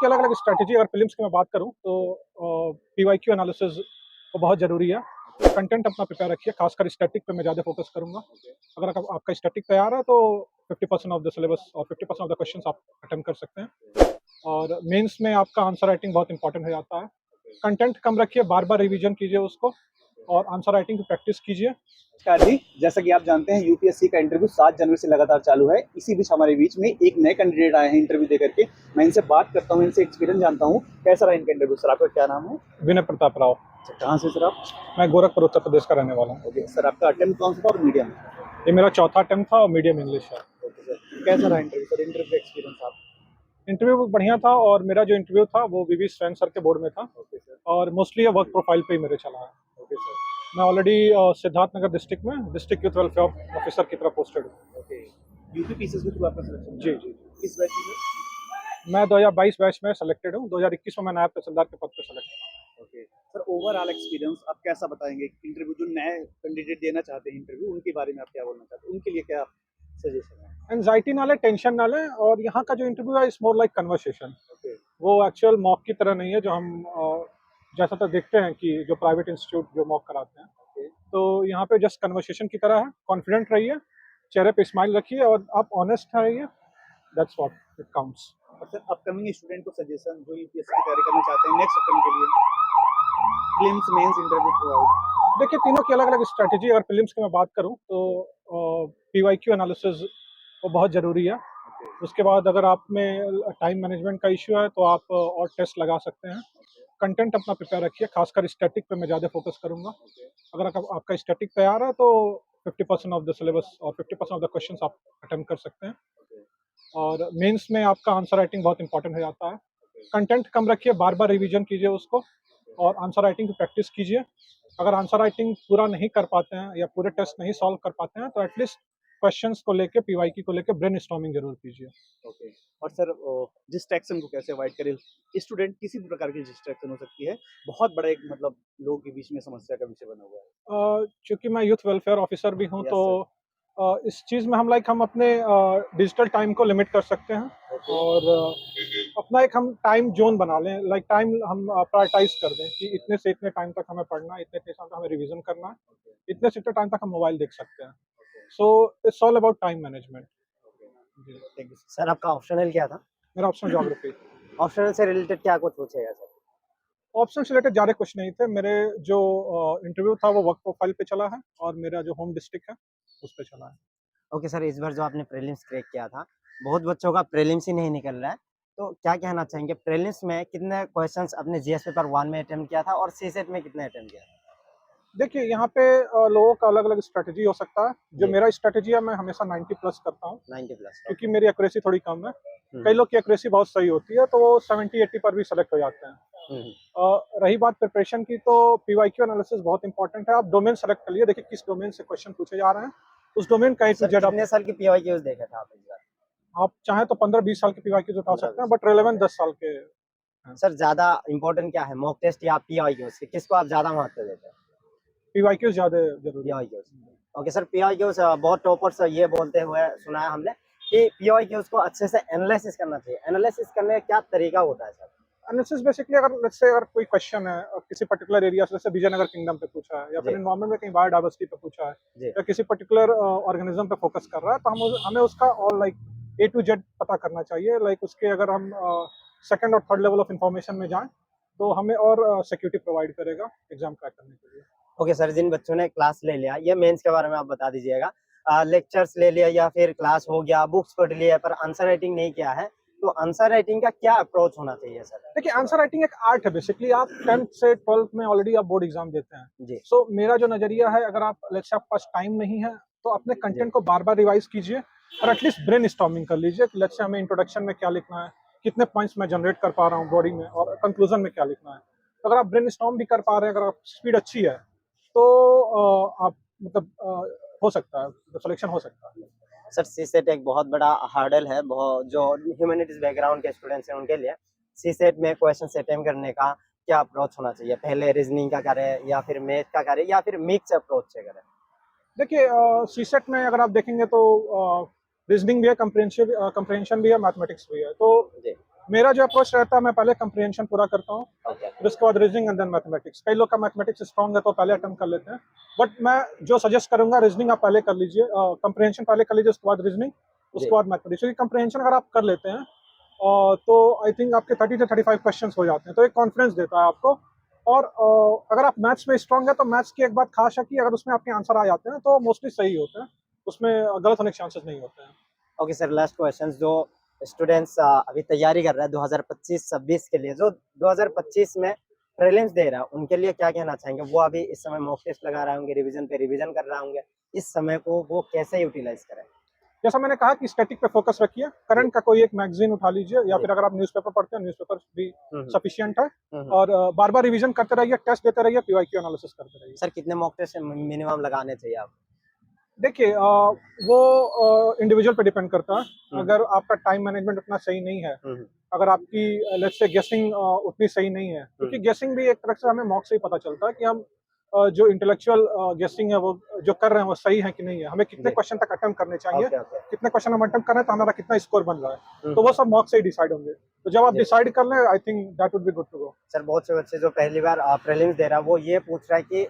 की अलग अलग स्ट्रैटेजी। अगर फिल्म्स की मैं बात करूं तो पीवाईक्यू एनालिसिस वो बहुत ज़रूरी है। कंटेंट अपना प्रिपेयर रखिए, खासकर स्टैटिक पे मैं ज़्यादा फोकस करूंगा। अगर आपका स्टैटिक तैयार है तो 50% ऑफ द सिलेबस और 50% ऑफ द क्वेश्चंस आप अटेम्प्ट कर सकते हैं। और मेंस में आपका आंसर राइटिंग बहुत इंपॉर्टेंट हो जाता है। कंटेंट कम रखिए, बार बार रिवीजन कीजिए उसको, और आंसर राइटिंग की प्रैक्टिस कीजिए। नमस्कार जी। जैसा कि आप जानते हैं यूपीएससी का इंटरव्यू 7 जनवरी से लगातार चालू है। इसी बीच हमारे बीच में एक नए कैंडिडेट आए हैं इंटरव्यू दे करके। मैं इनसे बात करता हूँ, इनसे एक्सपीरियंस जानता हूँ कैसा रहा इनका इंटरव्यू। सर आपका क्या नाम है? विनय प्रताप राव। कहाँ से सर आप? मैं गोरखपुर उत्तर प्रदेश का रहने वाला हूँ। ओके सर, आपका अटेम्प्ट कौन सा था और मीडियम? ये मेरा चौथा अटेम्प्ट था और मीडियम इंग्लिश है। ओके सर, कैसा रहा इंटरव्यू सर? इंटरव्यू एक्सपीरियंस आप? इंटरव्यू बढ़िया था, और मेरा जो इंटरव्यू था वो वीवी स्वयं सर के बोर्ड में था। Okay sir. और मोस्टली ये वर्क प्रोफाइल पे ही मेरे चला है। Okay sir. मैं ऑलरेडी सिद्धार्थ नगर डिस्ट्रिक्ट में डिस्ट्रिक्ट यूथ वेलफेयर ऑफिसर की तरफ पोस्टेड हूँ। ओके, यूपी पीसीएस के थ्रू आपका सिलेक्शन? जी जी। किस बैच में सर? मैं 2022 बैच में सेलेक्टेड हूँ। 2021 में मैं नायब तहसीलदार के पद पर सेलेक्ट हुआ। ओके सर, ओवरऑल एक्सपीरियंस आप कैसा बताएंगे? इंटरव्यू जो नए कैंडिडेट देना चाहते हैं इंटरव्यू, उनके बारे में आप क्या बोलना चाहते हैं? उनके लिए क्या सजेशन है? एंजाइटी ना लें, टेंशन ना लें, और यहाँ का जो इंटरव्यू है it's more like conversation. Okay. वो एक्चुअल मॉक की तरह नहीं है, जो हम जैसा तो देखते हैं कि जो प्राइवेट इंस्टीट्यूट जो मॉक कराते हैं। ओके। तो यहाँ पे जस्ट कन्वर्सेशन की तरह है। कॉन्फिडेंट रहिए, चेहरे पे स्माइल रखिए, और आप ऑनेस्ट रहिए। That's what it counts. और सर अपकमिंग स्टूडेंट को सजेशन जो यूपीएससी की तैयारी करना चाहते हैं नेक्स्ट अटेम्प्ट के लिए, prelims mains interview throughout? देखिए, तीनों की अलग अलग स्ट्रैटेजी। अगर फिल्म्स की मैं बात करूं तो पीवाईक्यू एनालिसिस वो बहुत ज़रूरी है। उसके बाद अगर आप में टाइम मैनेजमेंट का इश्यू है तो आप और टेस्ट लगा सकते हैं। कंटेंट अपना प्रिपेयर रखिए, खासकर स्टैटिक पे मैं ज़्यादा फोकस करूंगा। अगर आपका स्टैटिक तैयार है तो 50% ऑफ द सिलेबस और 50% ऑफ द क्वेश्चंस आप अटेम्प्ट कर सकते हैं। और मेंस में आपका आंसर राइटिंग बहुत इंपॉर्टेंट हो जाता है। कंटेंट कम रखिए, बार बार रिवीजन कीजिए उसको, और आंसर राइटिंग की प्रैक्टिस कीजिए। अगर आंसर राइटिंग पूरा नहीं कर पाते हैं या पूरे टेस्ट नहीं सॉल्व कर पाते हैं तो एटलीस्ट क्वेश्चंस को लेके, पीवाईक्यू को लेके ब्रेनस्टॉर्मिंग जरूर कीजिए। ओके। और सर डिस्ट्रैक्शन को कैसे अवॉइड करें? स्टूडेंट किसी भी प्रकार की डिस्ट्रैक्शन हो सकती है, बहुत बड़ा एक मतलब लोगों के बीच में समस्या का विषय बना हुआ है। चूँकि मैं यूथ वेलफेयर ऑफिसर भी हूँ, यस तो सर। इस चीज़ में हम अपने डिजिटल टाइम को लिमिट कर सकते हैं। ओके। और अपना एक हम टाइम ज़ोन बना लें, लाइक टाइम हम प्रायोरिटाइज़ कर दें कि इतने से इतने टाइम तक हमें पढ़ना है, इतने टाइम तक हमें रिवीजन करना है, इतने से इतने टाइम तक हम मोबाइल देख सकते हैं। So it's all about time management. जी। Thank you sir. आपका ऑप्शनल क्या था? मेरा ऑप्शन ज्योग्राफी। ऑप्शनल से रिलेटेड क्या कुछ पूछेगा सर? ऑप्शन से रिलेटेड ज़्यादा कुछ नहीं थे। मेरे जो इंटरव्यू था वो वर्क प्रोफाइल पे चला है, और मेरा जो होम डिस्ट्रिक्ट है उस पे चला है। ओके सर, इस बार जो आपने प्रीलिम्स क्रैक किया था, बहुत बच्चों का प्रीलिम्स ही नहीं निकल रहा है, तो क्या कहना चाहेंगे? प्रीलिम्स में कितने क्वेश्चंस आपने जीएस पेपर 1 में अटेम्प्ट किया था और सीसेट में कितने अटेम्प्ट किया था? देखिए, यहाँ पे लोगों का अलग अलग स्ट्रेटेजी हो सकता है। जो जी। मेरा स्ट्रेटेजी है, मैं हमेशा 90 प्लस करता हूँ, 90 प्लस। क्योंकि मेरी एक्यूरेसी थोड़ी कम है। हम्म, कई लोग की एक्यूरेसी बहुत सही होती है, तो वो 70-80 पर भी सेलेक्ट हो जाते हैं। हम्म, रही बात प्रिपरेशन की, तो पीवाईक्यू एनालिसिस बहुत इंपॉर्टेंट है। आप डोमेन सेलेक्ट कर लिए, देखिए किस डोमेन से क्वेश्चन पूछे जा रहे हैं, उस डोमेन का ए टू सर जेड आप कितने साल की पीवाईक्यूज देखे थे आप इस बार? चाहें तो 15-20 साल के पीवाईक्यूज उठा 15 सकते हैं, 20। बट रेलेवेंट 10 साल के हैं। सर ज्यादा इंपॉर्टेंट क्या है, मॉक टेस्ट या पीवाईक्यूज? किसको आप ज्यादा महत्व देते हैं? पीवाईक्यूज ज़्यादा जरूरी है। पीवाईक्यूज। ओके सर, पीवाईक्यूज बहुत टॉपर्स ये बोलते हुए सुना है हमने कि पीवाईक्यूज को अच्छे से एनालिसिस करना चाहिए। एनालिसिस करने का क्या तरीका होता है सर? एनालिसिस बेसिकली, अगर लेट्स से अगर कोई क्वेश्चन है और किसी पर्टिकुलर एरिया से, जैसे विजयनगर किंगडम पे पूछा है, या फिर जी एनवायरमेंट में कहीं बायोडाइवर्सिटी पे पूछा है, जी। या किसी पर्टिकुलर ऑर्गेनिज्म पे फोकस कर रहा है, तो हमें उसका all like A to Z पता करना चाहिए। लाइक उसके अगर हम सेकंड और थर्ड लेवल ऑफ इंफॉर्मेशन में जाएं तो हमें और सिक्योरिटी प्रोवाइड करेगा एग्जाम क्रैक करने के लिए। ओके सर, जिन बच्चों ने क्लास ले लिया, ये मेंस के बारे में आप बता दीजिएगा। लेक्चर्स ले लिया या फिर क्लास हो गया, बुक्स पढ़ लिया, पर आंसर राइटिंग नहीं किया है, तो आंसर राइटिंग का क्या अप्रोच होना चाहिए सर? देखिए, आंसर राइटिंग एक आर्ट है बेसिकली। आप 10th से 12th में ऑलरेडी आप बोर्ड एग्जाम देते हैं। जी सो मेरा जो नजरिया है, अगर आप लेट्स से आपके पास टाइम नहीं है तो अपने जी। कंटेंट को बार बार रिवाइज कीजिए, और एटलीस्ट ब्रेन स्टॉर्मिंग कर लीजिए कि लेट्स से हमें इंट्रोडक्शन में क्या लिखना है, कितने पॉइंट्स मैं जनरेट कर पा रहा हूँ बॉडी में, और कंक्लूजन में क्या लिखना है। तो अगर आप ब्रेन स्टॉर्म भी कर पा रहे हैं, अगर आप स्पीड अच्छी है, तो आप मतलब हो सकता है, तो सिलेक्शन हो सकता है। सर सीसेट एक बहुत बड़ा हार्डल है, बहुत जो ह्यूमैनिटीज बैकग्राउंड के स्टूडेंट्स हैं उनके लिए। सीसेट में क्वेश्चन अटेम्प्ट करने का क्या अप्रोच होना चाहिए? पहले रीजनिंग का करें या फिर मैथ का करें या फिर मिक्स अप्रोच से करें? देखिए, सीसेट में अगर आप देखेंगे तो रीजनिंग भी है, कंप्रेंशन भी है, मैथमेटिक्स भी है। तो जी मेरा जो अप्रोच रहता है, मैं पहले कंप्रिहेंशन पूरा करता हूँ, ओके फिर उसके बाद रीजनिंग एंड देन मैथमेटिक्स। कई लोग का मैथमेटिक्स स्ट्रॉन्ग है तो पहले अटेम्प्ट कर लेते हैं, बट मैं जो सजेस्ट करूंगा, रीजनिंग आप पहले कर लीजिए, कंप्रिहेंशन पहले कर लीजिए, उसके बाद रीजनिंग, जी उसके बाद मैथमेटिक्स। क्योंकि कंप्रिहेंशन अगर आप कर लेते हैं तो आई थिंक आपके 30 से 35 क्वेश्चन हो जाते हैं, तो एक कॉन्फिडेंस देता है आपको। और अगर आप मैथ्स में स्ट्रॉन्ग है तो मैथ्स की एक बात खास है कि अगर उसमें आपके आंसर आ जाते हैं तो मोस्टली सही होते हैं, उसमें गलत होने के चांसेस नहीं होते हैं। ओके सर, लास्ट क्वेश्चन, जो स्टूडेंट्स अभी तैयारी कर रहे हैं 2025-26 के लिए, जो 2025 में प्रीलिम्स दे रहा है, उनके लिए क्या कहना चाहेंगे? वो अभी इस समय मॉक टेस्ट लगा रहे होंगे, रिवीजन पे रिवीजन कर रहे होंगे, इस समय को वो कैसे यूटिलाइज करें? जैसा मैंने कहा कि स्टैटिक पे फोकस रखिए, करंट का कोई एक मैगजीन उठा लीजिए, या जी। फिर अगर आप न्यूज़पेपर पढ़ते हैं, न्यूज़पेपर भी हम्म, सफिशिएंट है। हम्म। और बार बार रिवीजन करते रहिए, टेस्ट देते रहिए, पीवाईक्यू एनालिसिस करते रहिए। सर कितने मॉक टेस्ट मिनिमम लगाने चाहिए आप? देखिए वो इंडिविजुअल पे डिपेंड करता है। हम्म, अगर आपका टाइम मैनेजमेंट उतना सही नहीं है, हम्म, अगर आपकी लेट्स से गेसिंग उतनी सही नहीं है, क्योंकि गेसिंग भी एक तरह से हमें मॉक से ही पता चलता है कि हम जो इंटेलेक्चुअल गेसिंग है वो जो कर रहे हैं वो सही है कि नहीं है, हमें कितने जी। क्वेश्चन तक अटेम्प्ट करने चाहिए, ओके ओके। कितने क्वेश्चन हम अटेम्प्ट कर रहे हैं तो हमारा कितना स्कोर बन रहा है, हम्म, तो वो सब मॉक से ही डिसाइड होंगे। तो जब आप जी। डिसाइड कर लें, I think that would be good to go. Sir बहुत से बच्चे जो पहली बार प्रीलिम्स दे रहा है, वो ये पूछ रहा है कि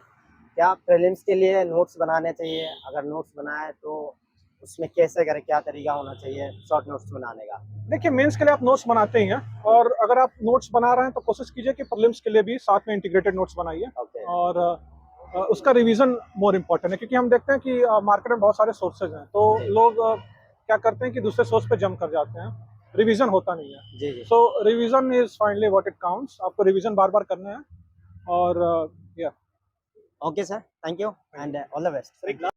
क्या प्रीलिम्स के लिए नोट्स बनाने चाहिए? अगर नोट्स बनाए तो उसमें कैसे करें, क्या तरीका होना चाहिए शॉर्ट नोट्स बनाने का? देखिए, मेंस के लिए आप नोट्स बनाते ही हैं, और अगर आप नोट्स बना रहे हैं तो कोशिश कीजिए कि प्रीलिम्स के लिए भी साथ में इंटीग्रेटेड नोट्स बनाइए। ओके। और उसका रिवीजन मोर इम्पोर्टेंट है, क्योंकि हम देखते हैं कि मार्केट में बहुत सारे सोर्सेज हैं, तो जी लोग क्या करते हैं कि दूसरे सोर्स पे जंप कर जाते हैं, रिवीजन होता नहीं है। जी जी। So revision is finally what it counts, आपको रिवीजन बार बार करना है। और या okay sir, thank you and all the best.